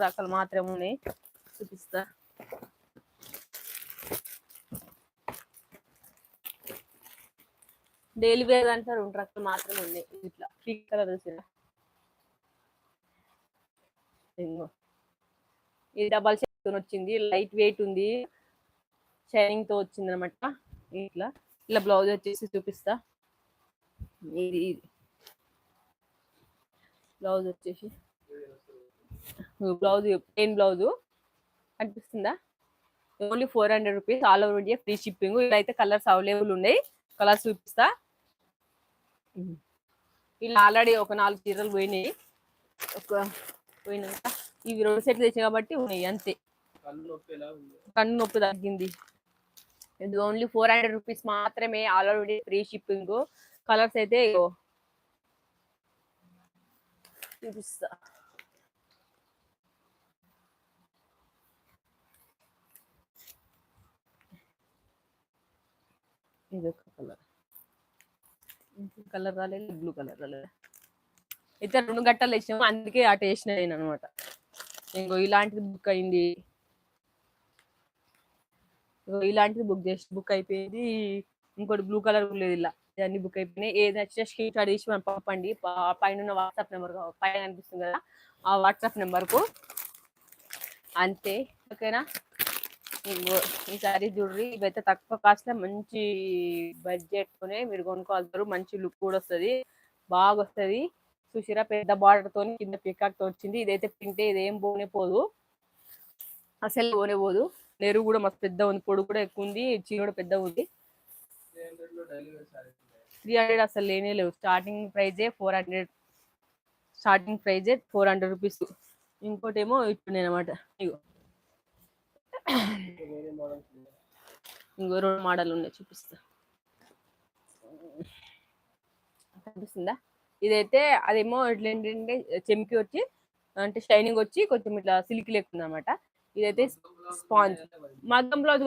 రకాలు మాత్రమే ఉన్నాయి, చూపిస్తా. డైలీ వేర్ అంటే 2 రకాలు మాత్రమే ఉన్నాయి. ఇట్లా పింక్ కలర్ చూసినా, ఇది డబల్ షేడ్ వచ్చింది, లైట్ వెయిట్ ఉంది, షైనింగ్ తో వచ్చింది అనమాట. ఇట్లా ఇలా బ్లౌజ్ వచ్చేసి చూపిస్తా. ఇది బ్లౌజ్ వచ్చేసి బ్లౌజ్ ప్లెయిన్ బ్లౌజ్ కనిపిస్తుందా, only 400 rupees, all over India free shipping. ఇలా అయితే కలర్స్ అవైలబుల్ ఉన్నాయి, కలర్స్ చూపిస్తా. ఇలా ఆల్రెడీ ఒక 4 చీరలు పోయినాయి, పోయినాక ఇవి 2 సెట్లు తెచ్చాయి కాబట్టి ఉన్నాయి అంతే. కన్ను నొప్పి తగ్గింది. ఇది ఓన్లీ 400 రూపీస్ మాత్రమే, all over India free shipping. Colours అయితే చూపిస్తా. ఇదొక కలర్ రాలేదు, బ్లూ కలర్ రాలేదు. అయితే 2 గట్టలు వేసినాము, అందుకే ఆ టేస్ట్ అయిన అనమాట. ఇంకో ఇలాంటిది బుక్ అయింది, ఇలాంటిది బుక్ అయిపోయింది. ఇంకోటి బ్లూ కలర్ లేదు, ఇలా ఇవన్నీ బుక్ అయిపోయినాయి. ఏది నచ్చినా స్క్రీన్ షాట్ తీసి మనం పంపండి. పైన వాట్సాప్ నెంబర్ పైన కనిపిస్తుంది కదా, ఆ వాట్సాప్ నెంబర్కు అంతే. ఓకేనా? ఈ సారీ చూడ్రి, ఇవైతే తక్కువ కాస్ట్ మంచి బడ్జెట్తోనే మీరు కొనుక్కోగలుగుతారు. మంచి లుక్ కూడా వస్తుంది, బాగా వస్తుంది. చూసిరా, పెద్ద బార్డర్ తోని కింద పికాక్ తో వచ్చింది. ఇదైతే ప్రింటే, ఇదేం పోనే పోదు, అసలు పోనే పోదు. నెరువు కూడా మస్తు పెద్ద ఉంది, పొడుగు కూడా ఎక్కువ ఉంది, చీర కూడా పెద్ద ఉంది. 300 అసలు లేనే లేవు. స్టార్టింగ్ ప్రైజే 400, స్టార్టింగ్ ప్రైజే 400 రూపీస్. ఇంకోటి ఏమో ఇప్పుడు అనమాట. ఇగో ఇంకో 2 మోడల్ ఉన్నాయి, చూపిస్తా. కనిపిస్తుందా? ఇదైతే అదేమో ఇట్లా ఏంటంటే చెంకి వచ్చి అంటే షైనింగ్ వచ్చి కొంచెం ఇట్లా సిల్క్ లేకుండా అనమాట. ఇదైతే స్పాంజ్ మగ్గం బ్లౌజ్